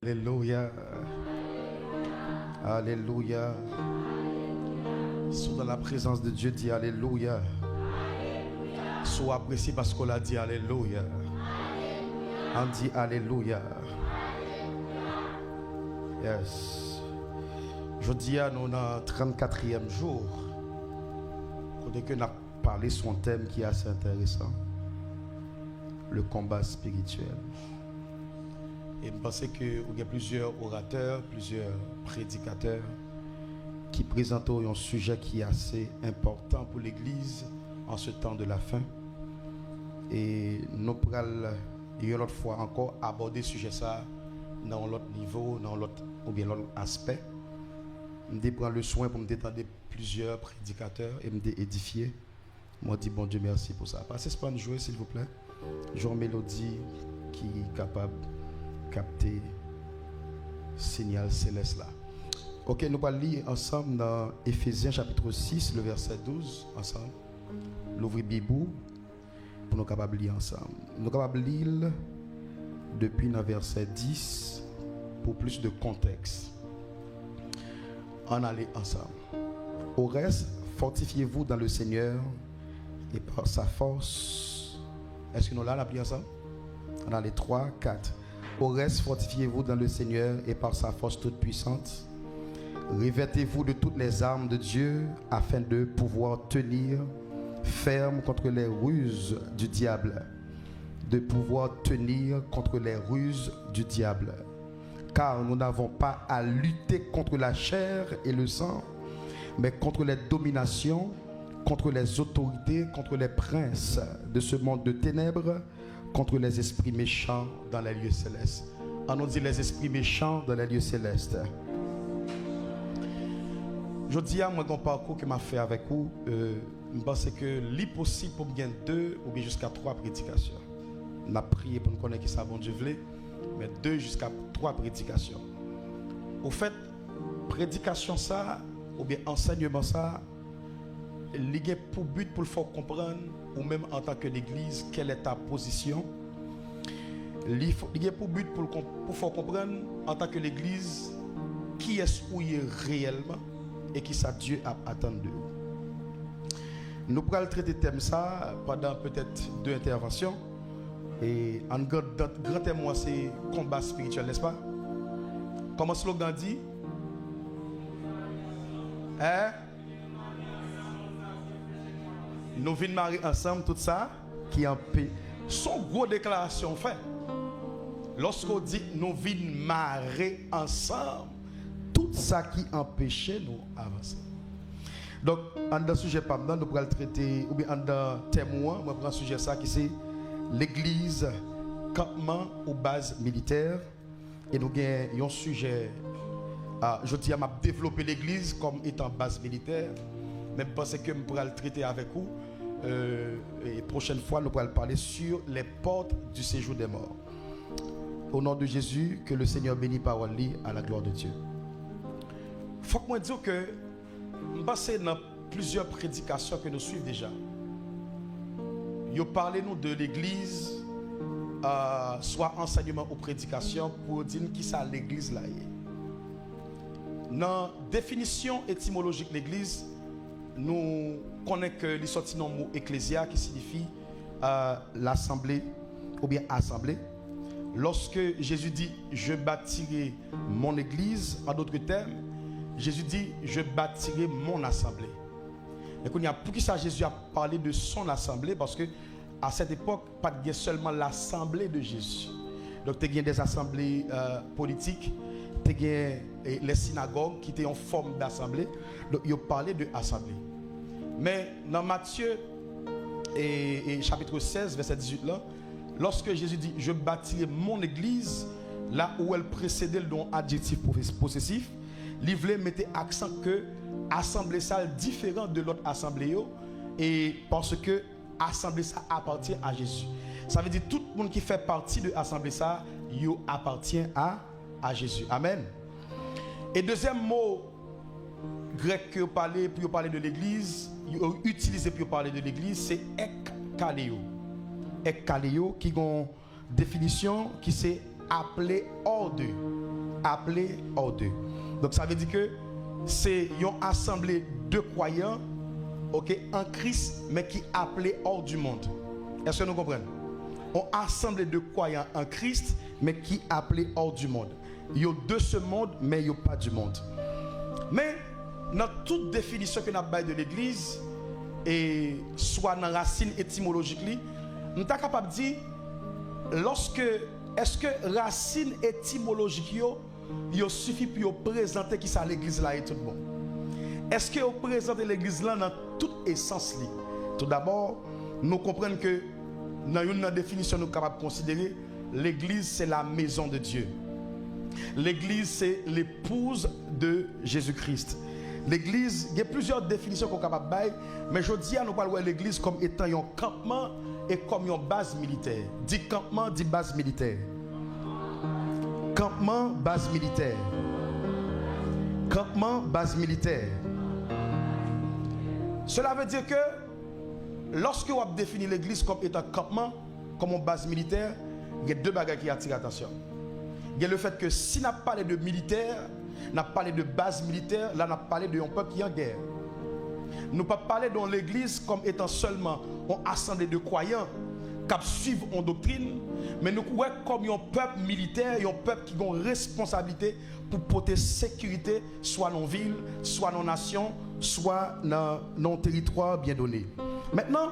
Alléluia. Alléluia. Sois dans la présence de Dieu, dis Alléluia. Sois apprécié parce qu'on l'a dit Alléluia. On dit Alléluia. Yes. Je dis à nous dans le 34e jour, dès que nous avons parlé sur un thème qui est assez intéressant, le combat spirituel. Et je pense qu'il y a plusieurs orateurs, plusieurs prédicateurs qui présentent un sujet qui est assez important pour l'Église en ce temps de la fin. Et nous pourrons une autre fois encore aborder ce sujet ça dans l'autre niveau, dans l'autre ou bien l'autre aspect. Je prends le soin pour me détendre plusieurs prédicateurs et me édifier. Moi, je dis bon Dieu merci pour ça. Passez ce point de jouer s'il vous plaît. Genre mélodie qui est capable capter signal céleste là. Ok, nous allons lire ensemble dans Éphésiens chapitre 6, le verset 12, ensemble. L'ouvrir Bible pour nous capables de lire ensemble. Nous capables de lire depuis le verset 10 pour plus de contexte. On allait ensemble. Au reste, fortifiez-vous dans le Seigneur et par sa force. Est-ce que nous là, on a pris ensemble? On a les 3, 4. Au reste, fortifiez-vous dans le Seigneur et par sa force toute puissante. Revêtez-vous de toutes les armes de Dieu afin de pouvoir tenir ferme contre les ruses du diable. De pouvoir tenir contre les ruses du diable. Car nous n'avons pas à lutter contre la chair et le sang, mais contre les dominations, contre les autorités, contre les princes de ce monde de ténèbres, contre les esprits méchants dans les lieux célestes. On nous dit les esprits méchants dans les lieux célestes. Je dis à moi mon parcours que m'a fait avec vous, je pense que l'impossible pour gagner 2 ou bien jusqu'à 3 prédications. On a prié pour nous connaître qui ça bon Dieu voulait, mais 2 jusqu'à 3 prédications. Au fait, prédication ça ou bien enseignement ça, il y a pour but pour le faire comprendre, ou même en tant que l'église, quelle est ta position. Il y a pour but pour faire comprendre en tant que l'église qui est-ce où il est réellement et qui ça Dieu a attendu de vous. Nous pourrons traiter thème ça pendant peut-être 2 interventions. Et un grand témoin, c'est combat spirituel, n'est-ce pas? Comment le slogan dit? Hein? Nous venons marier ensemble, tout ça, qui en paix. Son gros déclaration fait. Lorsqu'on dit nous venons marier ensemble, tout ça qui empêchait nous avancer. Donc, dans le sujet, nous pourrons le traiter, ou bien dans le témoin, on prend un sujet ça qui c'est l'église, campement ou base militaire. Et nous avons un sujet, je dis à m'a développer l'église comme étant base militaire. Mais je pense que je pourrais le traiter avec vous. Et prochaine fois, nous pourrons parler sur les portes du séjour des morts. Au nom de Jésus, que le Seigneur bénisse parole à la gloire de Dieu. Il faut que moi dire que nous passons dans plusieurs prédications que nous suivons déjà. Nous parlons de l'église, soit enseignement ou prédication, pour dire qui ça l'église là est. Dans la définition étymologique de l'église, nous connaissons que les sorties dans le mot ecclésia qui signifie l'assemblée ou bien assemblée. Lorsque Jésus dit je bâtirai mon église, en d'autres termes, Jésus dit je bâtirai mon assemblée. Et pour qui ça Jésus a parlé de son assemblée? Parce que à cette époque, pas de seulement l'assemblée de Jésus. Donc il y a des assemblées politiques, il y a les synagogues qui étaient en forme d'assemblée. Donc il a parlé de assemblée. Mais dans Matthieu et chapitre 16, verset 18 là, lorsque Jésus dit je bâtirai mon église, là où elle précédait le nom adjectif possessif, il voulait mettre accent que assemblée ça différent de l'autre assemblée et parce que assemblée ça appartient à Jésus. Ça veut dire tout le monde qui fait partie de assemblée ça, yo appartient à Jésus. Amen. Et deuxième mot grec que vous parlez pour parler de l'église, utilisé pour parler de l'église, c'est ekkaleo. Ekkaleo qui a une définition qui c'est appelé hors d'eux. appelés hors d'eux. Donc ça veut dire que c'est une assemblée de croyants, ok, en Christ, mais qui appelés hors du monde. Est-ce que nous comprenons? On assemblée de croyants en Christ, mais qui appelés hors du monde. Il y a de ce monde, mais il n'y a pas du monde. Mais dans toute définition que nous avons de l'Église, et soit dans la racine étymologique, nous sommes capables de dire, est-ce que racine étymologique il suffit pour présenter qui ça l'Église là et tout le monde? Est-ce que vous présentez l'Église là dans toute essence? Tout d'abord, nous comprenons que dans une définition nous sommes capables de considérer l'Église c'est la maison de Dieu. L'Église c'est l'épouse de Jésus-Christ. L'Église, il y a plusieurs définitions qu'on est capable de faire, mais je dis à nous parler de l'Église comme étant un campement et comme une base militaire. Dit campement, dit base militaire. Campement, base militaire. Campement, base militaire. Cela veut dire que lorsque vous définissez l'Église comme étant campement, comme une base militaire, il y a deux bagages qui attirent l'attention. Il y a le fait que si on a parlé de militaire, on a parlé de base militaire, là on a parlé de un peuple qui est en guerre. Nous ne pouvons pas parler dans l'Église comme étant seulement une assemblée de croyants qui suivent une doctrine, mais nous voyons comme un peuple militaire, un peuple qui a une responsabilité pour porter sécurité, soit dans la ville, soit dans la nation, soit dans un territoire bien donné. Maintenant,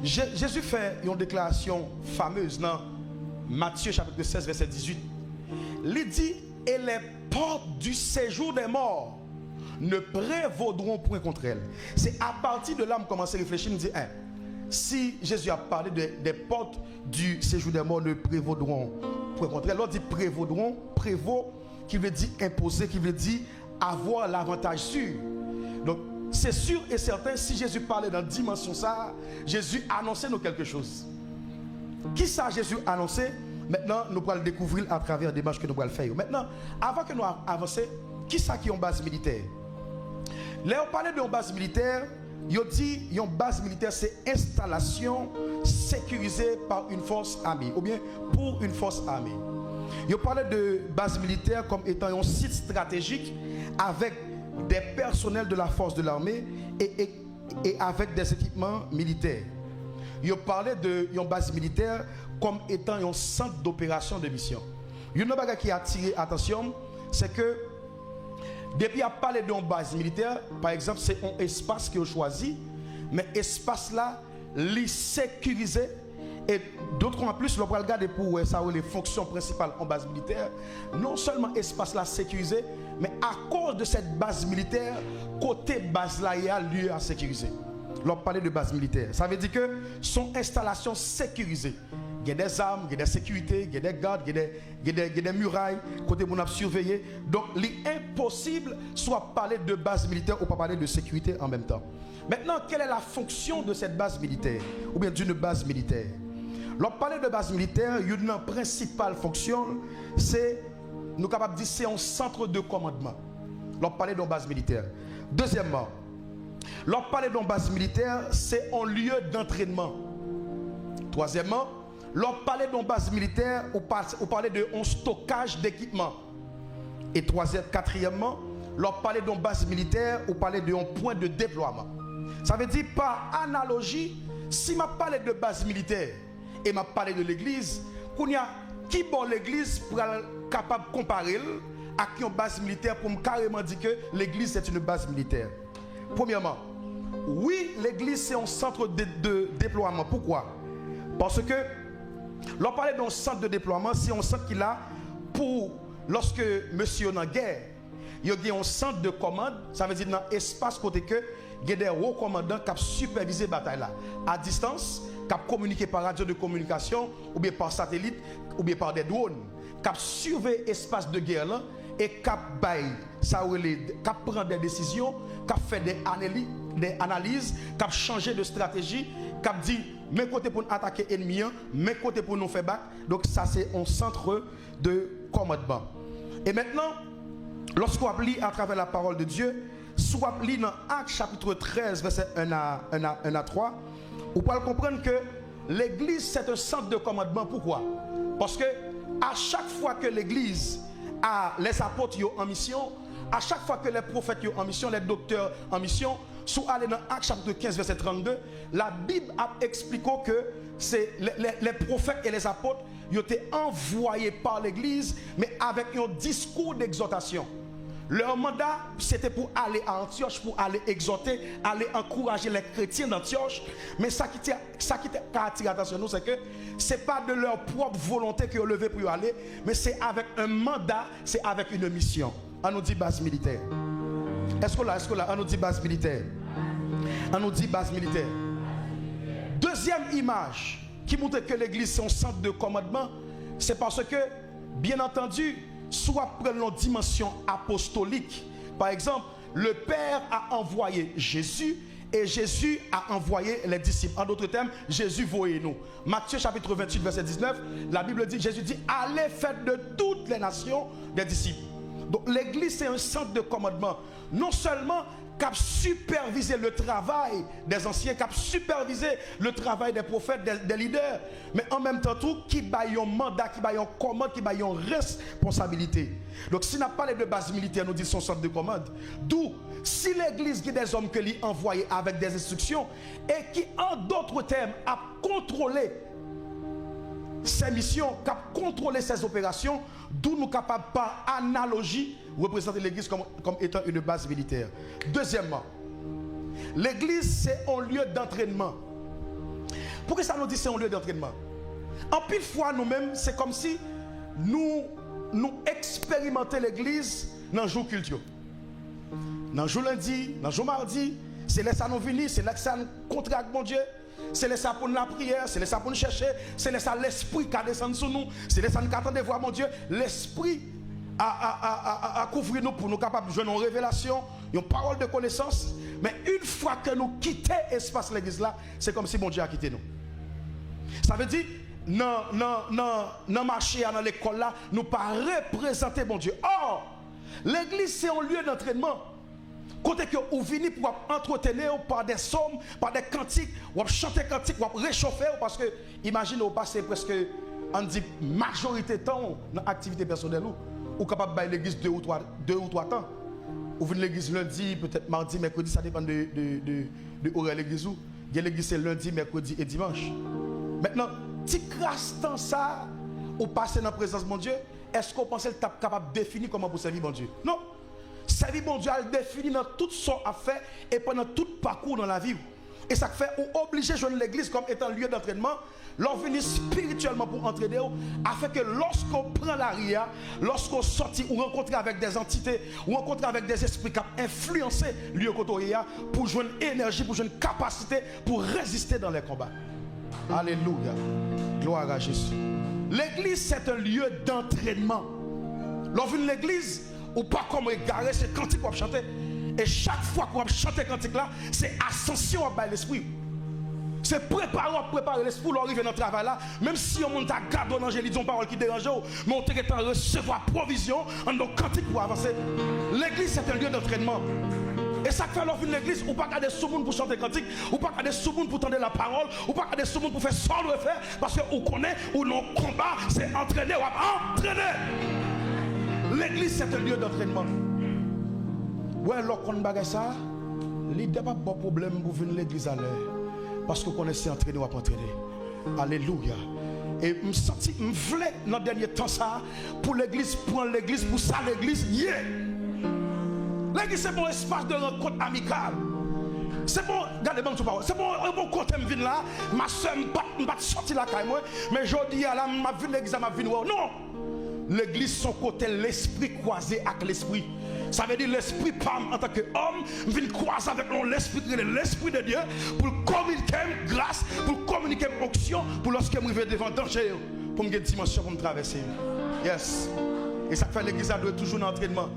Jésus fait une déclaration fameuse dans Matthieu chapitre 16, verset 18. Il dit, et les portes du séjour des morts ne prévaudront point contre elles. C'est à partir de là que je commence à réfléchir, je me dis, si Jésus a parlé des portes du séjour des morts ne prévaudront point contre elles, l'autre dit prévaudront, prévaut, qui veut dire imposer, qui veut dire avoir l'avantage sûr. Donc, c'est sûr et certain, si Jésus parlait dans dimension ça, Jésus annonçait nous quelque chose. Qui ça Jésus annonçait? Maintenant, nous allons le découvrir à travers des démarches que nous allons faire. Maintenant, avant que nous avancions, qui ça qui est une base militaire? Là, on parlait d'une base militaire, il dit une base militaire, c'est installation sécurisée par une force armée, ou bien pour une force armée. Il parlait de base militaire comme étant un site stratégique avec des personnels de la force de l'armée et avec des équipements militaires. Il parlait de une base militaire comme étant un centre d'opération de mission. Une chose qui a attiré l'attention, c'est que depuis à parler d'une base militaire, par exemple, c'est un espace qui est choisi, mais espace là, il sécurisé. Et d'autres en plus, l'on va regarder pour ça les fonctions principales en base militaire. Non seulement espace là sécurisé, mais à cause de cette base militaire, côté base là, il y a lieu à sécuriser. L'on parle de base militaire. Ça veut dire que son installation sécurisée. Il y a des armes, il y a des sécurités, il y a des gardes, il y a des murailles, côté où on a surveillé. Donc, il est impossible soit parler de base militaire ou pas parler de sécurité en même temps. Maintenant, quelle est la fonction de cette base militaire ou bien d'une base militaire? Lorsqu'on parle de base militaire, une principale fonction, c'est, nous sommes capables de dire, c'est un centre de commandement. Lorsqu'on parle de base militaire. Deuxièmement, lorsqu'on parle de base militaire, c'est un lieu d'entraînement. Troisièmement, lorsqu'on parle de base militaire, on parle de un stockage d'équipement. Et quatrièmement, lorsqu'on parle de base militaire, on parle de un point de déploiement. Ça veut dire, par analogie, si je parle de base militaire, et m'a parlé de l'église, qui bon l'église pour être capable de comparer à une base militaire pour me carrément dire que l'église c'est une base militaire. Premièrement, oui, l'église c'est un centre de déploiement. Pourquoi? Parce que l'on parle d'un centre de déploiement, c'est un centre qui est là pour lorsque monsieur est en guerre, il y a un centre de commande, ça veut dire dans l'espace côté que il y a des hauts commandants qui supervisent la bataille là à distance, qui communiquent par radio de communication ou bien par satellite ou bien par des drones, qui surveillent l'espace de guerre là et qui prend des décisions, qui fait des analyses, qui change de stratégie, qui dit mes côtés pour attaquer l'ennemi, mes côtés pour nous faire battre. Donc ça c'est un centre de commandement. Et maintenant, lorsqu'on lit à travers la parole de Dieu, soit lit dans Actes chapitre 13, verset 1 à 3, vous pouvez comprendre que l'église c'est un centre de commandement. Pourquoi? Parce que à chaque fois que l'église les apôtres en mission, à chaque fois que les prophètes sont en mission, les docteurs en mission, sous aller dans Actes chapitre 15 verset 32, la Bible a expliqué que c'est les prophètes et les apôtres ont été envoyés par l'église, mais avec un discours d'exhortation. Leur mandat, c'était pour aller à Antioche, pour aller exhorter, aller encourager les chrétiens d'Antioche. Mais ça qui attire l'attention, c'est que ce n'est pas de leur propre volonté qu'ils ont levé pour y aller, mais c'est avec un mandat, c'est avec une mission. On nous dit base militaire. Est-ce que là, on nous dit base militaire? On nous dit base militaire. Deuxième image qui montre que l'église c'est un centre de commandement, c'est parce que, bien entendu, soit prenons dimension apostolique. Par exemple, le Père a envoyé Jésus et Jésus a envoyé les disciples. En d'autres termes, Jésus voyait nous. Matthieu chapitre 28 verset 19, la Bible dit, Jésus dit, allez faites de toutes les nations des disciples. Donc l'église c'est un centre de commandement. Non seulement cap superviser le travail des anciens, cap superviser le travail des prophètes, des leaders, mais en même temps tout qui baille un mandat, qui baille un commande, qui baille une responsabilité. Donc si n'a pas les deux bases militaires, nous dit son centre de commande. D'où si l'église qui des hommes que lui envoyé avec des instructions et qui en d'autres termes a contrôlé ses missions, qui a contrôlé ses opérations, d'où nous capables par analogie représenter l'église comme étant une base militaire. Deuxièmement, l'église c'est un lieu d'entraînement. Pourquoi ça nous dit c'est un lieu d'entraînement? En pile fois nous-mêmes, c'est comme si nous expérimentons l'église dans le jour culture. Dans le jour lundi, dans le jour mardi, c'est là ça nous venir, c'est là que ça nous contracte mon Dieu. C'est là pour la prière, c'est là pour nous chercher, c'est là l'esprit qui a descendu sur nous, c'est là qui attend de voir mon Dieu, l'esprit à couvrir nous pour nous capables de jouer une révélation, une parole de connaissance. Mais une fois que nous quittons l'espace de l'église là, c'est comme si mon Dieu a quitté nous. Ça veut dire, dans marché, dans l'école là, nous pas représenter mon Dieu. Or, l'église c'est un lieu d'entraînement. Côté que vous venez pour entretenir par des psaumes, par des cantiques, ou chanter cantiques, ou réchauffer, parce que, imaginez, vous passez presque, on dit, majorité de temps dans l'activité personnelle, ou capable de l'église 2 ou 3 temps. Vous venez l'église lundi, peut-être mardi, mercredi, ça dépend de horaire l'église où. L'église c'est lundi, mercredi et dimanche. Maintenant, si grâce temps ça, vous passez dans la présence de mon Dieu, est-ce qu'on pense que vous êtes capable de définir comment vous servir mon Dieu? Non. Servir mon Dieu, elle définit dans tout son affaire et pendant tout parcours dans la vie. Et ça fait ou obligé de joindre l'église comme étant lieu d'entraînement, l'on venir spirituellement pour entraîner, afin que lorsqu'on prend l'aria, lorsqu'on sortit ou rencontre avec des entités, ou rencontre avec des esprits qui ont influencé lieu pour joindre énergie, pour joindre capacité, pour résister dans les combats. Alléluia. Gloire à Jésus. L'église, c'est un lieu d'entraînement. L'on vient de l'église, ou pas comme égaré, c'est cantique qu'on chanter. Et chaque fois qu'on chante cantique là, c'est ascension à l'esprit. C'est préparer l'esprit pour arriver dans le travail là. Même si on monte à garder dans l'angélie, disons parole qui dérange, mais on est en recevoir provision en nos cantiques pour avancer. L'église c'est un lieu d'entraînement. Et ça fait l'offre de l'église, ou pas garder sous monde pour chanter cantique, ou pas garder sous monde pour tendre la parole, ou pas garder sous monde pour faire sans le faire, parce que vous connaissez, ou nos combats, c'est entraîner ou entraîner. L'église c'est un lieu d'entraînement. Ouais, lorsqu'on bagaille ça, il n'y a pas de problème pour venir à l'église à l'heure. Parce que vous connaissez entraîner ou pas entraîner. Alléluia. Et je me sens, je voulais dans le dernier temps ça, pour l'église, prendre l'église, pour ça l'église, yeah. L'église c'est mon espace de rencontre amicale. C'est bon, regardez-moi tout parole. C'est bon, un côté me vient là, ma soeur me bat sortir la caille moi, mais je dis à la ma vie l'église ma vie non. L'église son côté l'esprit croisé avec l'esprit. Ça veut dire l'esprit Pam en tant qu'homme vient croiser avec l'esprit de Dieu pour communiquer grâce, pour communiquer onction, pour lorsque je vais devant danger, pour me une dimension pour me traverser. Yes. Et ça fait l'église doit toujours dans l'entraînement.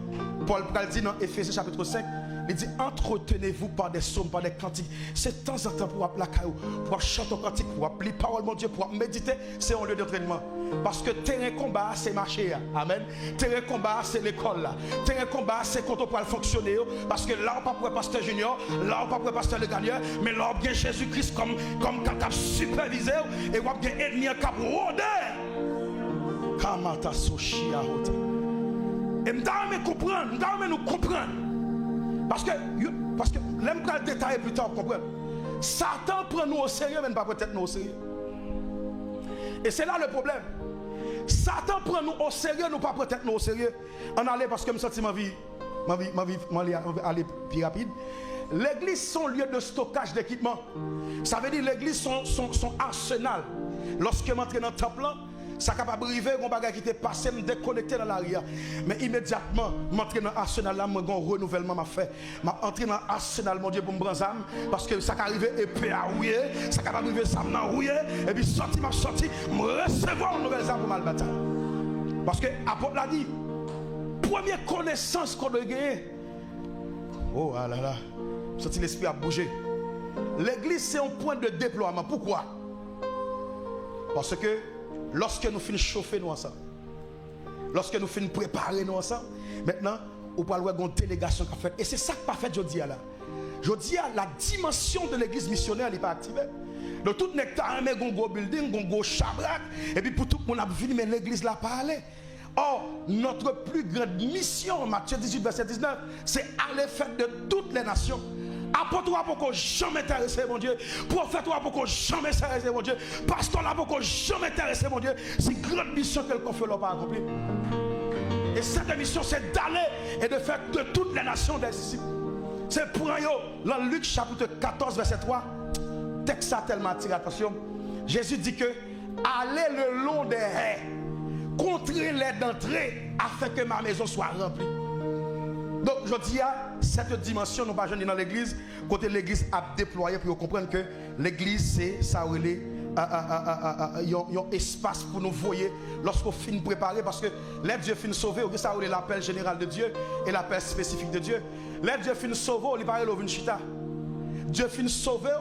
Paul dit dans Éphésiens chapitre 5, il dit entretenez-vous par des psaumes, par des cantiques. C'est de temps en temps pour appeler la caillou, pour chanter un cantique, pour appeler parole mon Dieu, pour méditer, c'est un lieu d'entraînement. Parce que terrain combat c'est marcher. Amen. Terrain combat c'est l'école là. Terrain combat c'est quand on peut fonctionner. Parce que là on pas pour pasteur junior, là on pas pour pasteur le gagnant, mais là on bien Jésus-Christ comme cap supervisé et on bien ennemi cap rôder. Kamata soshia hota. Et nous comprendre, nous comprendre. Parce que l'aime pas le détail plus tard, comprendre. Satan prend nous au sérieux, mais pas peut-être nous au sérieux. Et c'est là le problème. Satan prend nous au sérieux, nous pas peut-être nous au sérieux. On allait parce que je me sens ma vie aller plus rapide. L'église son lieu de stockage d'équipement. Ça veut dire l'église son arsenal. Lorsque je m'entre dans le temple, ça capable arriver un bagage qui était passé me déconnecter dans l'arrière. Mais immédiatement, m'entrer dans l'arsenal là, moi un renouvellement m'a fait. M'a entré dans l'arsenal mon Dieu pour me prendre âme parce que ça capable arriver épée à rouiller, ça capable arriver ça m'a rouiller et puis sorti me recevoir une nouvelle arme pour mal bataille. Parce que apôtre l'a dit, première connaissance qu'on doit gagner. Oh là là. Senti l'esprit a bougé. L'église c'est un point de déploiement. Pourquoi? Parce que lorsque nous finissons chauffer nous ensemble, lorsque nous finissons préparer nous ensemble, maintenant, on peut avoir une délégation qui a fait. Et c'est ça qui pas fait aujourd'hui là. Aujourd'hui, la dimension de l'église missionnaire n'est pas activée. Donc tout nectar, un gros building, un gros chabrak, et puis pour tout le monde a vu, mais l'église là pas aller. Or, notre plus grande mission, Matthieu 18, verset 19, c'est aller faire de toutes les nations. Apôtre pour qu'on jamais intéressé mon Dieu. Prophète pour qu'on jamais intéressé mon Dieu. Pasteur pour qu'on jamais intéressé mon Dieu. C'est une grande mission que le fait l'a pas accompli. Et cette mission c'est d'aller et de faire de toutes les nations des disciples. C'est pour eux dans Luc chapitre 14 verset 3. Texte a tellement attiré l'attention. Jésus dit que allez le long des haies, contrez-les d'entrée afin que ma maison soit remplie. Donc, je dis à cette dimension, nous ne pouvons pas dans l'église, côté l'église a déployé pour comprendre que l'église, c'est ça où il y a un espace pour nous voyer lorsqu'on finit préparer, parce que les Dieu finit sauver, ça où est l'appel général de Dieu et l'appel spécifique de Dieu. Les Dieu finit sauver, il parle au chita. Dieu finit sauver,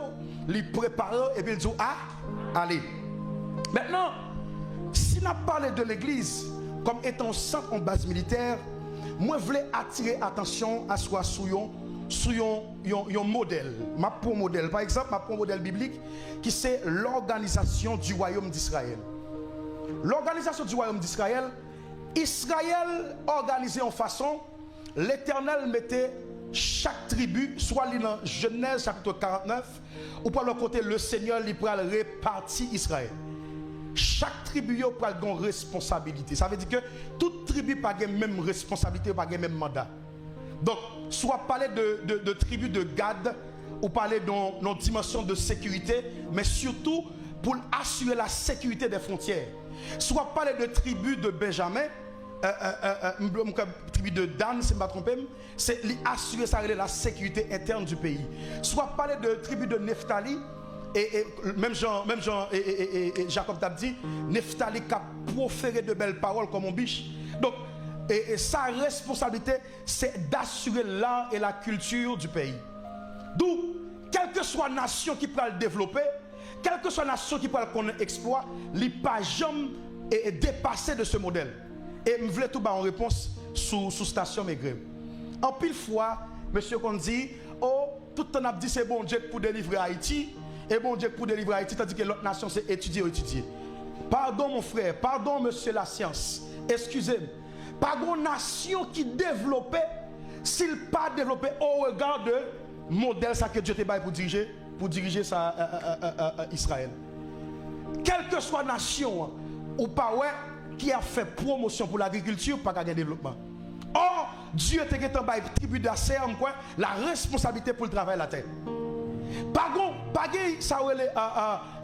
il prépare et puis il dit allez. Maintenant, si on parle de l'église comme étant centre en base militaire, moi je voulais attirer attention à soi sur un modèle. Ma pour modèle, par exemple, ma pour modèle biblique qui c'est l'organisation du royaume d'Israël. L'organisation du royaume d'Israël, Israël organisé en façon, l'Éternel mettait chaque tribu, soit dans Genèse chapitre 49, ou par le côté le Seigneur il pourra répartir Israël. Chaque tribu a une responsabilité. Ça veut dire que toute tribu n'a pas la même responsabilité, pas le même mandat. Donc, soit parler de tribu de Gad, ou parler d'une dimension de sécurité, mais surtout pour assurer la sécurité des frontières. Soit parler de tribu de Benjamin, tribu de Dan, si je ne me trompe pas, c'est assurer la sécurité interne du pays. Soit parler de tribu de Nephtali, et même Jean et Jacob t'a dit, Nephtali a proféré de belles paroles comme un biche. Donc, sa responsabilité, c'est d'assurer l'art et la culture du pays. D'où, quelle que soit la nation qui peut le développer, quelle que soit la nation qui peut le exploit, il ne peut pas jamais dépasser de ce modèle. Et je voulais tout bas en réponse sous station Maigret. En pile fois, monsieur qu'on dit, oh, tout le temps a dit c'est bon Dieu pour délivrer Haïti. Et bon Dieu pour délivrer Haïti, tandis que l'autre nation c'est étudier ou étudier. Pardon mon frère, pardon monsieur la science, excusez-moi. Pas une nation qui développait, s'il pas développé au regard de modèle ça que Dieu te baille pour diriger ça, Israël. Quelle que soit la nation ou pas ouais, qui a fait promotion pour l'agriculture, pas gagner développement. Or, Dieu te get en bail tribu d'Asser, la responsabilité pour le travail de la terre. Pas ça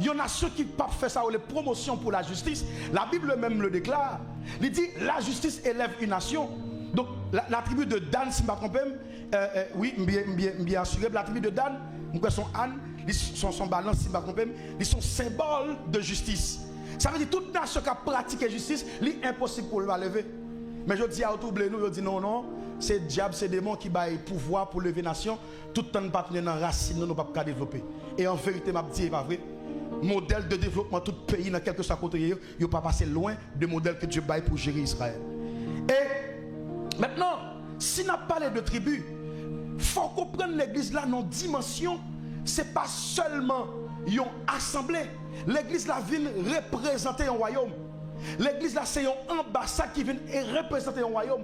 une nation qui pas fait ça les promotions pour la justice. La Bible même le déclare. Il dit la justice élève une nation. Donc la tribu de Dan, si je ne me trompe pas, oui, bien assuré, la tribu de Dan, son âne, son balance, si je ne me trompe pas, ils sont symboles de justice. Ça veut dire toute nation qui a pratiqué justice, c'est impossible pour le lever. Mais je dis à tout nous, je dis non. C'est le diable, c'est le démon qui a le pouvoir pour lever la nation. Tout le temps, nous ne pouvons pas racine, nous ne pouvons pas développer. Et en vérité, je dis, c'est pas vrai. Modèle de développement, tout pays, dans quel que soit côté, il ne pas passer loin du modèle que Dieu a pour gérer Israël. Et maintenant, si on parle de tribu, il faut comprendre l'église là, dans dimension, ce n'est pas seulement une assemblée. L'église là vient représenter un royaume. L'église là, c'est une ambassade qui vient représenter un royaume.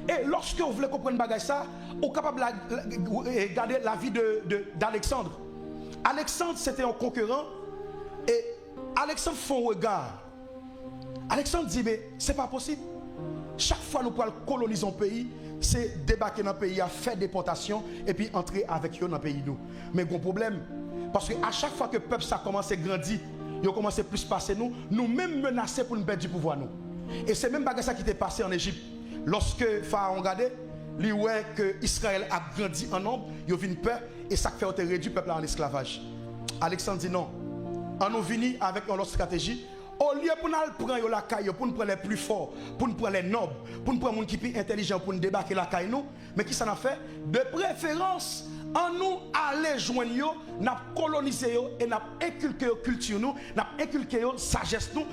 Et lorsque vous voulez comprendre bagage ça, vous êtes capable de regarder la vie d'Alexandre. Alexandre, c'était un concurrent. Et Alexandre fait un regard. Alexandre dit, mais c'est pas possible. Chaque fois que nous pouvons coloniser un pays, c'est débarquer dans le pays, faire déportation et puis entrer avec eux dans le pays. Mais bon problème, parce qu'à chaque fois que le peuple ça commence à grandir, il commence à plus passer nous-mêmes menacés pour nous perdre du pouvoir. Et c'est même pas ça qui était passé en Égypte. Lorsque Pharaon regardait, il voit que Israël a grandi en nombre, il a une peur et ça fait réduire le peuple en esclavage. Alexandre dit non. On nous venu avec une autre stratégie. Au lieu pour nous prendre la caille, pour nous prendre les plus forts, pour nous prendre les nobles, pour nous prendre les gens qui sont intelligents, pour nous débarquer la caille, mais qui ça a fait? De préférence, en nous aller joindre, nous coloniser et nous inculquer culture, nous inculquer sagesse, nous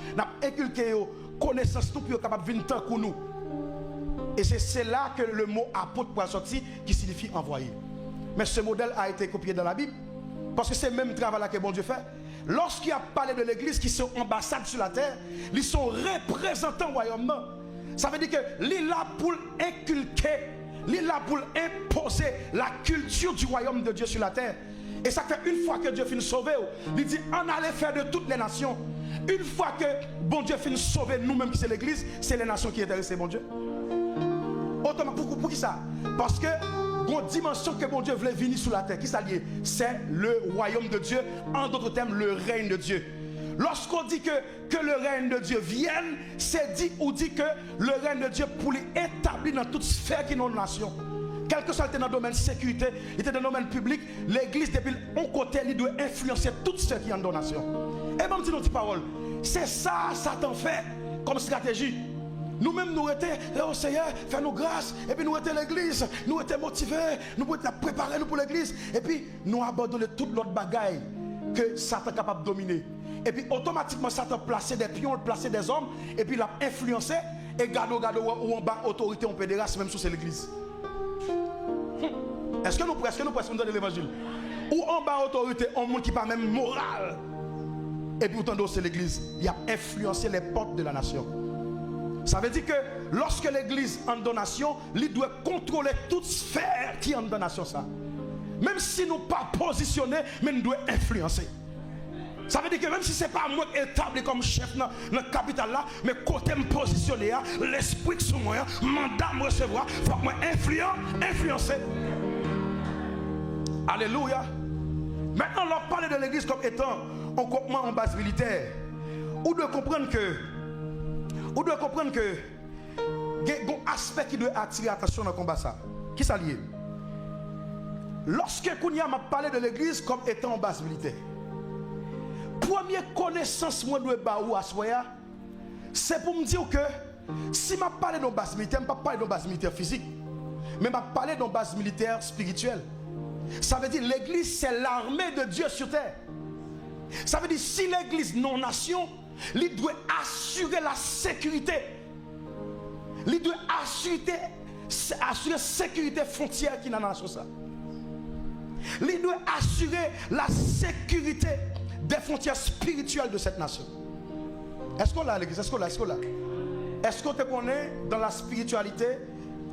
inculquer connaissance, pour être capable de venir tant que nous. Et c'est là que le mot apôtre pour sortir, qui signifie envoyer. Mais ce modèle a été copié dans la Bible, parce que c'est le même travail que bon Dieu fait. Lorsqu'il a parlé de l'église qui sont ambassades sur la terre, ils sont représentants du royaume. Ça veut dire que l'île là pour inculquer, l'île là pour imposer la culture du royaume de Dieu sur la terre. Et ça fait une fois que Dieu finit de sauver, il dit on allait faire de toutes les nations. Une fois que bon Dieu finit de sauver nous-mêmes qui c'est l'église, c'est les nations qui intéressent bon Dieu. Pour qui ça? Parce que une dimension que bon Dieu voulait venir sur la terre, qui s'allie, c'est le royaume de Dieu, en d'autres termes, le règne de Dieu. Lorsqu'on dit que le règne de Dieu vienne, c'est dit ou dit que le règne de Dieu pour l'établir dans toute sphère qui est notre nation. Quel que soit dans le domaine sécurité, il était dans le domaine public, l'église depuis un côté, il doit influencer tout ce qui est dans la nation. Et même si nous disons parole, c'est ça, Satan fait comme stratégie. Nous-mêmes, nous étions, oh Seigneur, fais-nous grâce. Et puis nous étions l'église, nous étions motivés, nous étions préparés pour l'église. Et puis nous abandonnons toute l'autre bagaille que Satan est capable de dominer. Et puis automatiquement, Satan plaçait des pions, plaçait des hommes, et puis il a influencé. Et gado, ou en bas, autorité, on peut dire grâce, même si c'est l'église. Est-ce que nous pressions dans l'évangile? Ou en bas, autorité, on monde qui pas même moral. Et puis autant c'est l'église. Il a influencé les portes de la nation. Ça veut dire que lorsque l'église en donation, il doit contrôler toute sphère qui est en donation. Ça. Même si nous ne sommes pas positionnés, mais nous devons influencer. Ça veut dire que même si ce n'est pas moi établi comme chef dans la capitale là, mais côté me positionner, l'esprit sur moi, mandat me recevoir, il faut que moi influencer. Alléluia. Maintenant, on parle de l'église comme étant un groupement en base militaire. Ou de comprendre que il y a un aspect qui doit attirer l'attention dans le combat. Qui ça lié? Lorsque Kounia m'a parlé de l'église comme étant en base militaire, première connaissance moi dois baou assoya, c'est pour me dire que si m'a parlé de base militaire, je ne parle pas de base militaire physique, mais m'a parlé de base militaire spirituelle. Ça veut dire l'église c'est l'armée de Dieu sur terre. Ça veut dire si l'église non nation, il doit assurer la sécurité. Il doit assurer la sécurité frontière qui est dans la nation. Il doit assurer la sécurité des frontières spirituelles de cette nation. Est-ce qu'on l'a l'église? Est-ce qu'on l'a? Est-ce qu'on te connaît dans la spiritualité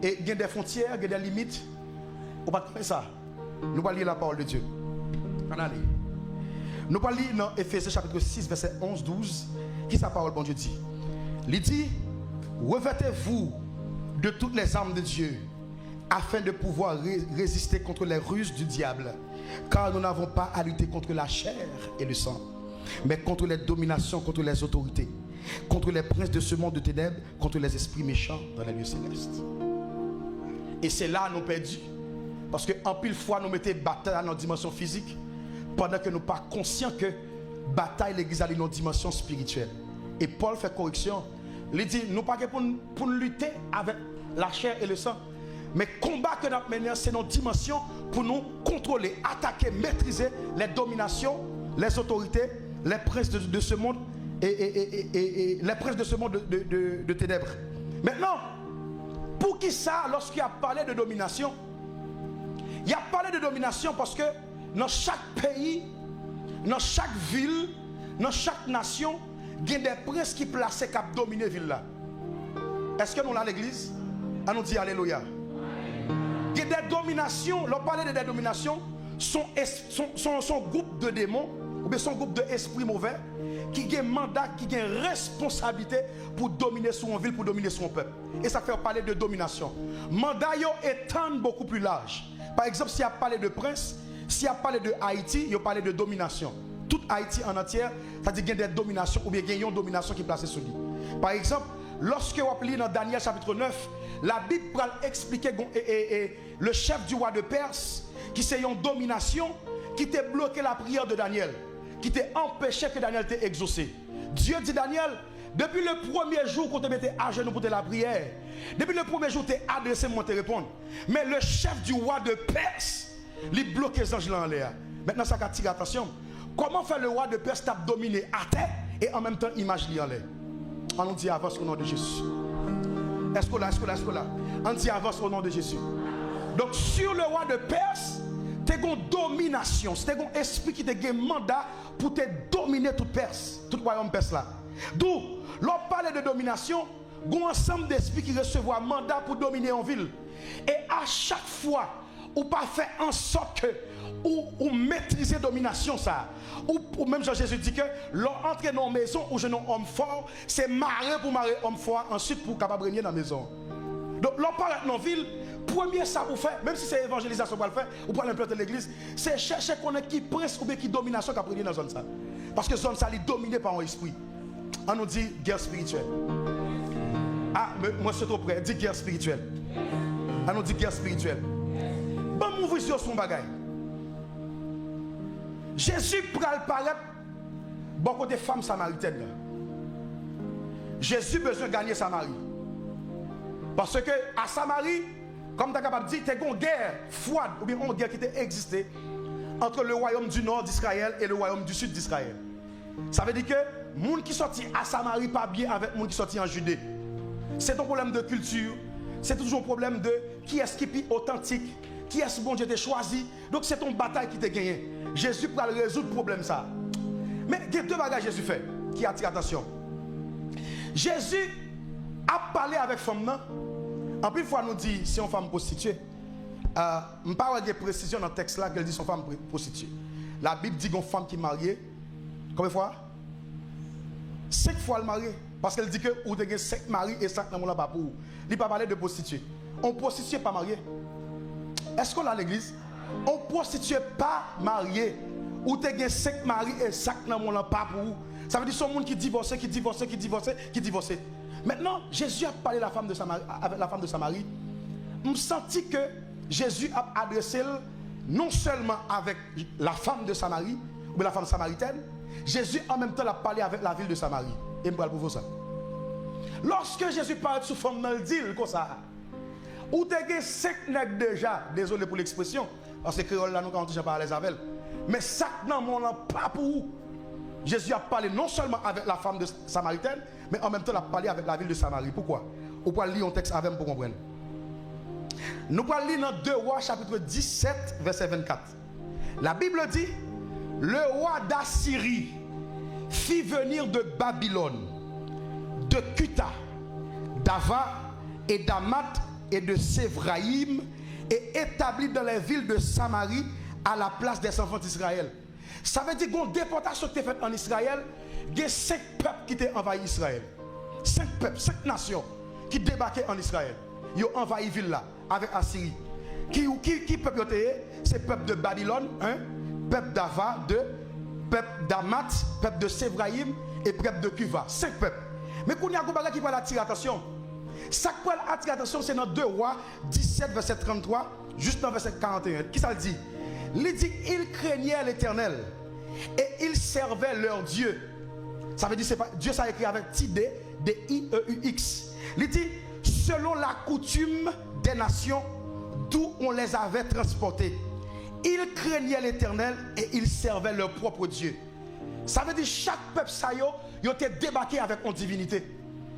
et il y a des frontières, il y a des limites? On va faire ça. Nous allons lire la parole de Dieu. On va lire. Nous allons lire dans Éphésiens chapitre 6, verset 11-12. Qui sa parole, bon Dieu dit? Il dit, revêtez-vous de toutes les armes de Dieu, afin de pouvoir résister contre les ruses du diable. Car nous n'avons pas à lutter contre la chair et le sang, mais contre les dominations, contre les autorités, contre les princes de ce monde de ténèbres, contre les esprits méchants dans les lieux célestes. Et c'est là nous perdus. Parce qu'en pile fois, nous mettons bataille dans une dimension physique, pendant que nous ne sommes pas conscients que bataille l'église a une dimension spirituelle. Et Paul fait correction. Il dit, nous ne sommes pas pour lutter avec la chair et le sang. Mais combat que nous menons, c'est notre dimension pour nous contrôler, attaquer, maîtriser les dominations, les autorités, les princes de ce monde et les princes de ce monde de ténèbres. Maintenant, pour qui ça, lorsqu'il a parlé de domination, il a parlé de domination parce que dans chaque pays, dans chaque ville, dans chaque nation, il y a des princes qui placent cap dominer ville là. Est-ce que nous l'avons l'église? On nous dit alléluia. Il y a des dominations, l'on parlait de des dominations, son groupe de démons, ou bien son groupe d'esprits mauvais, qui a un mandat, qui a une responsabilité pour dominer son ville, pour dominer son peuple. Et ça fait parler de domination. Mandat étend beaucoup plus large. Par exemple, si on parle de prince, si on parle de Haïti, on parle de domination. Toute Haïti en entière, ça dit qu'il y a des dominations, ou bien il y a une domination qui est placée sur lui. Par exemple, lorsque vous lisez dans Daniel chapitre 9, la Bible va expliquer le chef du roi de Perse, qui c'est une domination, qui t'a bloqué la prière de Daniel, qui t'a empêché que Daniel t'ait exaucé. Dieu dit Daniel, depuis le premier jour qu'on te mettait à genoux pour la prière, depuis le premier jour t'es adressé moi te répondre. Mais le chef du roi de Perse, il bloque les anges là en l'air. Maintenant ça attire attention. Comment faire le roi de Perse t'a dominé à terre et en même temps image li en l'air? On nous dit avance au nom de Jésus. Est-ce que là? On dit avance au nom de Jésus. Donc sur le roi de Perse, tu as une domination. C'est un esprit qui te un mandat pour te dominer toute Perse, tout royaume perse là. D'où, l'on parle de domination, il y a un ensemble d'esprits qui reçoivent un mandat pour dominer une ville. Et à chaque fois, ou pas faire en sorte que ou maîtriser domination ça. Ou même Jésus dit que l'entrée dans la maison où je n'ai homme fort, c'est marrer pour marrer homme fort, ensuite pour capable régner dans la maison. Donc l'on parle dans la ville, premier ça vous fait, même si c'est évangélisation pour le faire, ou pour l'implanter l'église, c'est chercher qu'on ait qui prince ou bien qui domination qui a pris dans la zone ça. Parce que la zone ça est dominée par un esprit. On nous dit guerre spirituelle. Ah, mais moi c'est trop près, dit guerre spirituelle. On nous dit guerre spirituelle. Bon, m'ouvrir sur son bagage. Jésus pral paraître beaucoup de femmes samaritaines. Jésus besoin de gagner Samarie. Parce que à Samarie, comme tu es capable de dire, tu as une guerre froide, ou bien une guerre qui a existé entre le royaume du nord d'Israël et le royaume du sud d'Israël. Ça veut dire que les gens qui sortent à Samarie pas bien avec les gens qui sortent en Judée. C'est un problème de culture, c'est toujours un problème de qui est-ce qui est authentique, qui est-ce que bon Dieu t'a choisi. Donc c'est une bataille qui t'a gagné. Jésus peut résoudre le problème ça. Mais il y a deux bagages Jésus fait qui attirent l'attention. Jésus a parlé avec femme là. En plus fois nous dit si une femme prostituée. Je ne parle pas de précision dans le texte là qu'elle dit son femme prostituée. La Bible dit qu'une femme qui est mariée, combien de fois? 5 fois le marié. Parce qu'elle dit que vous avez 5 maris et 5 n'ont pas pour vous. Il ne pas parler de prostituée. On prostituée pas mariée. Est-ce qu'on a l'église? On prostituée pas mariée. Ou tu as 5 maris et 5 n'ont pas pour vous. Ça veut dire que ce monde qui divorce. Maintenant, Jésus a parlé avec la femme de Samarie. Je senti que Jésus a adressé non seulement avec la femme de Samarie, ou la femme samaritaine, Jésus en même temps a parlé avec la ville de Samarie. Et je vais vous ça. Lorsque Jésus parle sous forme de dit comme ça, ou tu as 5 nègres déjà, désolé pour l'expression, parce que créole là nous quand déjà parlé avec elle, mais ça non mon pas pour vous. Jésus a parlé non seulement avec la femme de samaritaine, mais en même temps il a parlé avec la ville de Samarie. Pourquoi? On peut lire un texte avec pour comprendre. Nous allons lire dans 2 Rois chapitre 17 verset 24. La Bible dit, le roi d'Assyrie fit venir de Babylone, de Cuta, d'Ava et d'Amat et de Sévraïm et établit dans les villes de Samarie à la place des enfants d'Israël. Ça veut dire que la déportation qui est faite en Israël, il y a 5 peuples qui ont envahi Israël. 5 peuples, 5 nations qui débarquaient en Israël. Ils ont envahi la ville là avec Assyrie. Qui peuple c'est le peuple de Babylone, peuple d'Ava, peuple d'Amat, peuple de Sévraïm et peuple de Cuva. 5 peuples. Mais quand il y a un bagage qui va attirer attention. Ça qui va attirer attention, c'est dans 2 Rois 17 verset 33, juste dans verset 41. Qui ça dit? Il dit, ils craignaient l'Éternel et ils servaient leur Dieu. Ça veut dire, c'est pas, Dieu ça écrit avec T-D, D-I-E-U-X. Il dit, selon la coutume des nations d'où on les avait transportés. Ils craignaient l'Éternel et ils servaient leur propre Dieu. Ça veut dire, chaque peuple ça ils ont été débarqués avec une divinité.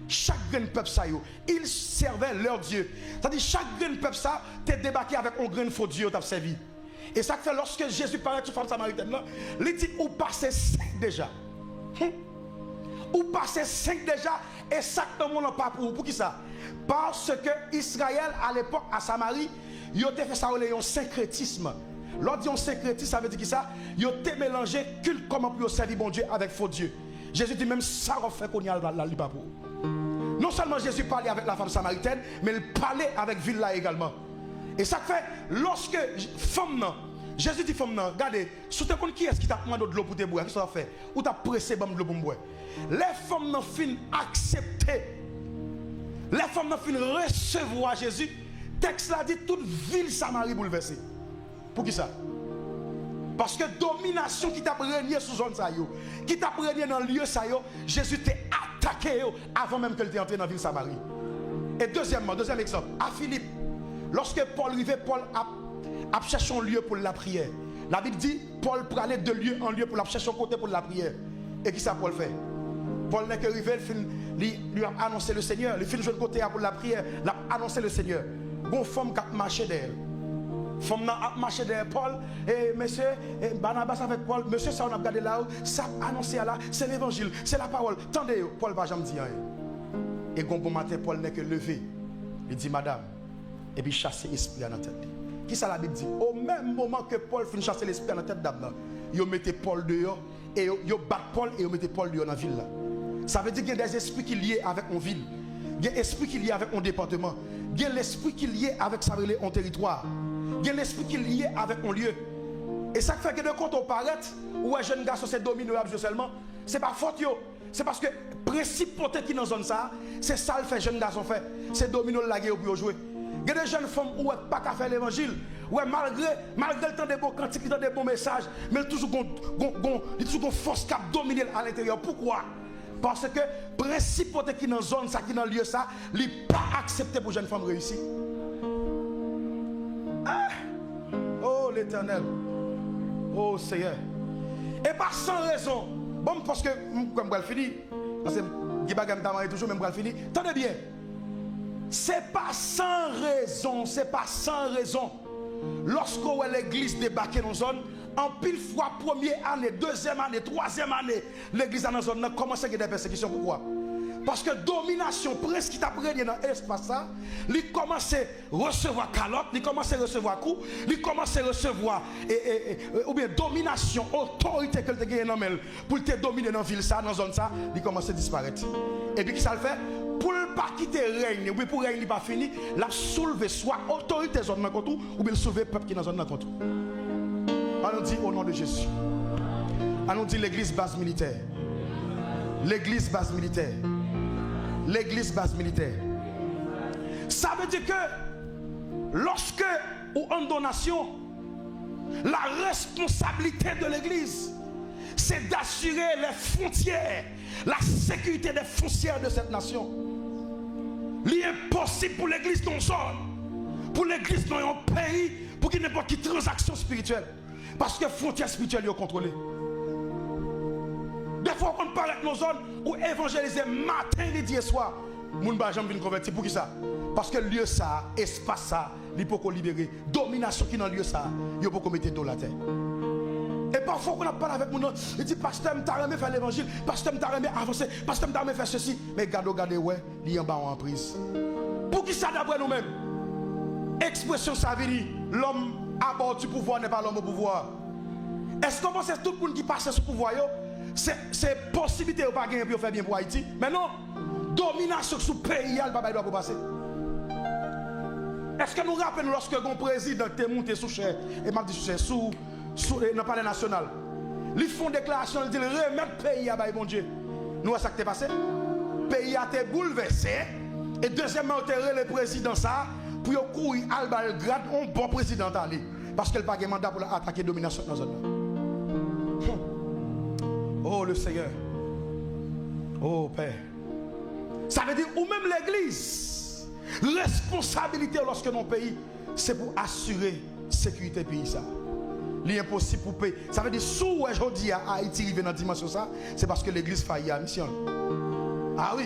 Chaque grain peuple ça ils servaient leur Dieu. Ça veut dire, chaque grain peuple ça t'es débarqué avec un grain faux Dieu t'a servi. Et ça fait lorsque Jésus parlait avec cette femme samaritaine, il dit, ou passez 5 déjà. Ou passez 5 déjà, et ça que le monde n'a pas pour qui ça? Parce que Israël, à l'époque, à Samarie, ils ont fait ça, un syncrétisme. Lorsqu'ils ont syncrétisme, ça veut dire que ça, ils ont mélangé culte comment pour servir bon Dieu avec faux Dieu. Jésus dit même ça, on fait qu'on y a la libre pour. Non seulement Jésus parlait avec la femme samaritaine, mais il parlait avec ville là également. Et ça fait, lorsque femme non, Jésus dit femme non, regardez, sous te compte qui est-ce qui t'a demandé de l'eau pour te boire, qu'est-ce que ça fait? Ou t'as pressé de l'eau pour boire? Les femmes non fin accepter. Les femmes non fin recevoir Jésus. Texte l'a dit toute ville Samarie bouleversée. Pour qui ça? Parce que domination qui t'a régné sous zone ça yo, qui t'a régné dans le lieu ça yo, Jésus t'a attaqué yo avant même qu'elle t'ait entré dans la ville Samarie. Et deuxième exemple, à Philippe, lorsque Paul arrivait, Paul a cherché un lieu pour la prière. La Bible dit, Paul pour aller de lieu en lieu pour la chercher un côté pour la prière. Et qui ça Paul fait? Paul n'est qu'arrivé, il lui a annoncé le Seigneur. Il fait le côté pour la prière, il a annoncé le Seigneur. Bon femme qui a marché d'elle. Femme a marché derrière Paul. Et monsieur, Barnabas avec Paul, monsieur, ça on a regardé là, ça a annoncé là, c'est l'évangile, c'est la parole. Tendez, Paul va jamais dire. Et bon matin, Paul n'est que levé. Il dit, madame, et puis chasser l'esprit dans la tête. Qui ça la Bible dit? Au même moment que Paul finit chasser l'esprit dans la tête d'Abna, il mettait Paul dehors, et il bat Paul, et il mettait Paul dehors dans la ville là. Ça veut dire qu'il y a des esprits qui sont liés avec une ville. Il y a des esprits qui sont liés avec un département. Il y a l'esprit qui est lié avec sa relais en territoire. Il y a l'esprit qui est lié avec un lieu. Et ça fait que de quand on paraît, ou un jeune garçon c'est dominable seulement, c'est pas faute yo. C'est parce que le principe qui est dans la zone ça, c'est ça le fait jeune garçon fait. C'est dominer la guerre pour jouer. Il y a des jeunes femmes où pas qu'à faire l'évangile. Ouais, malgré le temps des bons cantiques, le temps des bons messages, mais il y a toujours une force qui a dominé à l'intérieur. Pourquoi? Parce que le principe qui est dans la zone, ça, qui est dans le lieu, ça, il n'est pas accepté pour une jeune femme réussie. Ah! Oh l'éternel. Oh Seigneur. Et pas sans raison. Bon, parce que, comme je vais finir, parce que je vais toujours, même je vais finir. Tenez bien. C'est pas sans raison, c'est pas sans raison. Lorsque l'église débarque dans la zone, en pile fois, première année, deuxième année, troisième année, l'église dans la zone a commencé à avoir des persécutions. Pourquoi? Parce que domination, prince qui t'a prégné dans l'espace, il commence à recevoir calotte, il commence à recevoir coup, il commence à recevoir ou bien domination, autorité que tu as dans pour te dominer dans la ville, dans la zone, il commence à disparaître. Et puis, qui ça le fait? Pour ne pas quitter le règne, ou bien pour le règne n'est pas fini, la soulever soit autorité dans la zone, ou bien soulever le peuple qui est dans la zone. On nous dit au nom de Jésus. On nous dit l'église base militaire. L'église base militaire. L'église base militaire. Ça veut dire que lorsque ou en donation, la responsabilité de l'église, c'est d'assurer les frontières, la sécurité des frontières de cette nation. Il est impossible pour l'église dans zone, pour l'église dans un pays, pour qu'il n'y ait pas de transaction spirituelle. Parce que les frontières spirituelles sont contrôlées. Des fois, on parle avec nos zones où évangéliser matin, midi et soir. Moun ba jamais venir convertir. Pour qui ça? Parce que le lieu ça, espace ça, il faut qu'on libérer. Domination qui est dans le lieu ça, il faut qu'on mette dans la terre. Et parfois, on a parlé avec mon autre, il dit, pasteur, je t'ai faire l'évangile, pasteur, je t'ai avancer, pasteur, je t'ai faire ceci. Mais regardez, ouais, il y a en bas en prise. Pour qui ça d'après nous-mêmes? Expression ça veut dire, l'homme à bord du pouvoir n'est pas l'homme au pouvoir. Est-ce qu'on pense que tout le monde qui passe sous pouvoir, c'est possibilité de ne pas gagner pour faire bien pour Haïti? Mais non, domination sous le pays, il ne doit pas passer. Est-ce que nous rappelons lorsque un président est monté sous chair, et m'a dit sous dans le palais national, ils font déclaration, ils disent remettre le pays à bon Dieu. Nous, ça qui est passé? Le pays a été bouleversé. Et deuxièmement, on a le président ça pour courir à grade un bon président aller. Parce qu'elle n'a pas de mandat pour attaquer la domination dans la zone. Oh le Seigneur. Oh Père. Ça veut dire, ou même l'église, responsabilité lorsque nos pays, c'est pour assurer la sécurité du pays. Ça. L'impossible pour payer. Ça veut dire, si aujourd'hui à Haïti arrive dans la dimension ça, c'est parce que l'église faillit à la mission. Ah oui.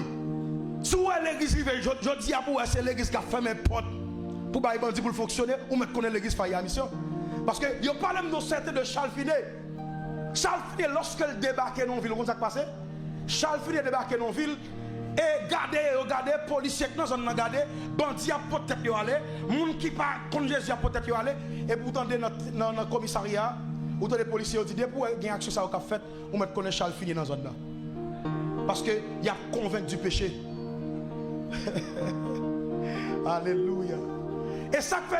Si l'église arrive aujourd'hui à pour c'est l'église qui a fermé les portes pour bandi pour fonctionner, ou mettre connaître l'église faillit à la mission. Parce que il y a pas même nos certains de Charles Finet. Charles Finet, lorsqu'il débarquait dans la ville, vous savez ce qui s'est passé? Charles Finet débarquait dans la ville, Et regardez, policiers dans zone regardez, bandits à peut-être y aller, monde qui pas contre Jésus à peut-être y aller, et pourtant dans le commissariat, ou les policiers ont dit pour gagner action ça au cap fait, on met connaître Charles fini dans zone là. Parce que y a convaincu du péché. Alléluia. Et ça fait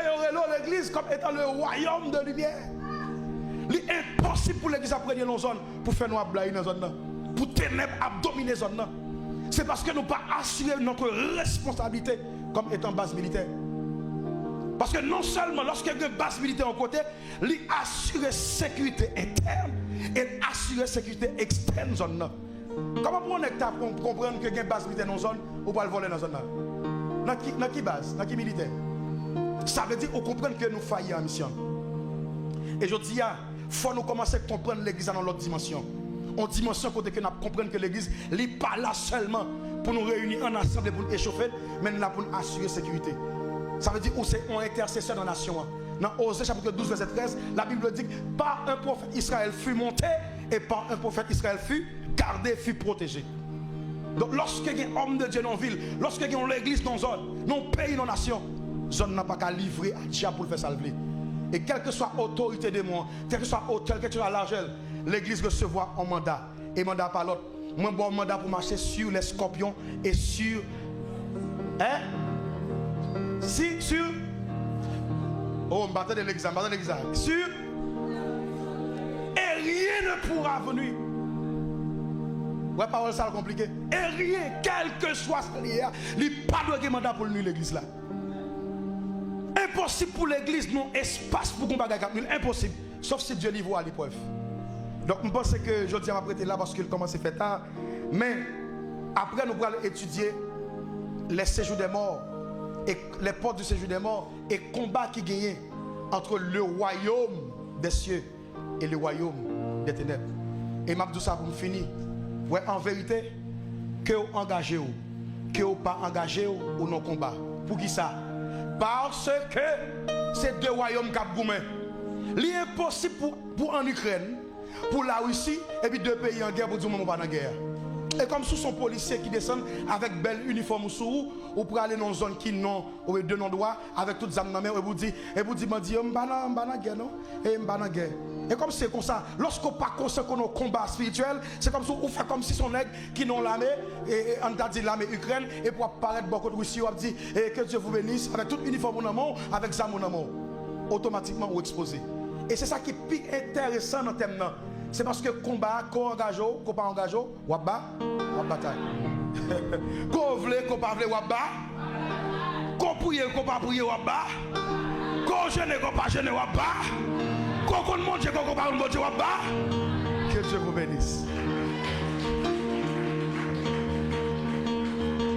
l'église comme étant le royaume de lumière. Il est impossible pour l'église à prendre nos zones pour faire nous ablayer dans zone là, pour ténèbres à dominer zone là. C'est parce que nous pas assurer notre responsabilité comme étant base militaire. Parce que non seulement lorsque il y a une base militaire en côté, il assure la sécurité interne et assurer la sécurité externe zone là. Comment on comprendre que il y a une base militaire dans une zone ou pas le voler dans une zone là? Dans qui base? Dans qui militaire? Ça veut dire qu'on comprend que nous faillons en mission. Et je dis, il faut nous commencer à comprendre l'église dans l'autre dimension. En dimension côté que nous comprenons que l'église n'est pas là seulement pour nous réunir en assemblée pour nous échauffer, mais là pour nous assurer la sécurité. Ça veut dire que c'est un intercesseur dans la nation. Dans Osée chapitre 12 verset 13, la Bible dit que par un prophète Israël fut monté et par un prophète Israël fut gardé, fut protégé. Donc lorsque il y a un homme de Dieu dans la ville, lorsque il y a l'église dans la zone, dans le pays, dans la nation, la zone n'a pas qu'à livrer à Dieu pour le faire salver. Et quelle que soit l'autorité de moi, quelle que soit l'autorité, quelle que soit l'argent, l'église recevra un mandat. Et mandat par l'autre. Moi, bon mandat pour marcher sur les scorpions et sur. Hein? Si, sur. Oh, on battait de l'examen, sur. Et rien ne pourra venir. Ouais, parole ça compliqué. Et rien, quel que soit ce qu'il y a, il n'y a pas de mandat pour nous, l'église là. Impossible pour l'église, non espace pour qu'on bagaille 4000, impossible. Sauf si Dieu livre à l'épreuve. Donc, je pense que je dis à m'apprêter là parce qu'il commence à faire tard. Mais après, nous allons étudier les séjours des morts et les portes du séjour des morts et combat qui gagne entre le royaume des cieux et le royaume des ténèbres. Et je dis ça pour me finir. Ouais, en vérité, que vous engagez ou que vous pas engagé ou non combat. Pour qui ça? Parce que c'est deux royaumes qui ont goumé. Il est impossible pour en Ukraine, pour la Russie, et puis deux pays en guerre pour dire qu'on n'est pas en guerre. Et comme sous son policier qui descend avec belle uniforme sous ou pour aller dans une zone qui non ou de non droit avec toutes les armes dans la main et vous dit m'bana guerre non et m'bana guerre. Et comme c'est comme ça, lorsqu'on pas conscient qu'on a un combat spirituel, c'est comme ça on fait comme si son nègre qui non l'armée et on a dit l'armée Ukraine et pour apparaître beaucoup de Russie on dit que Dieu vous bénisse avec tout uniforme dans main avec ça mon amour automatiquement ou exposé. Et c'est ça qui est plus intéressant dans le thème là. C'est parce que combat, qu'on engage, qu'on pas engage, ou bas, ou bataille. Qu'on veut, qu'on pas veut, ou bas. Qu'on prie, qu'on pas prie, ou bas. Qu'on gêne, qu'on pas gêne, ou bas. Qu'on mange, qu'on pas mange, ou bas. Que Dieu vous bénisse.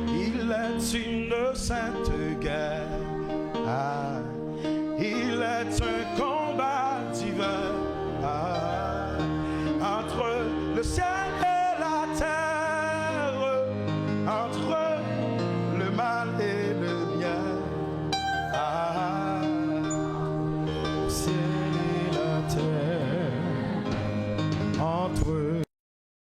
Il est une sainte guerre.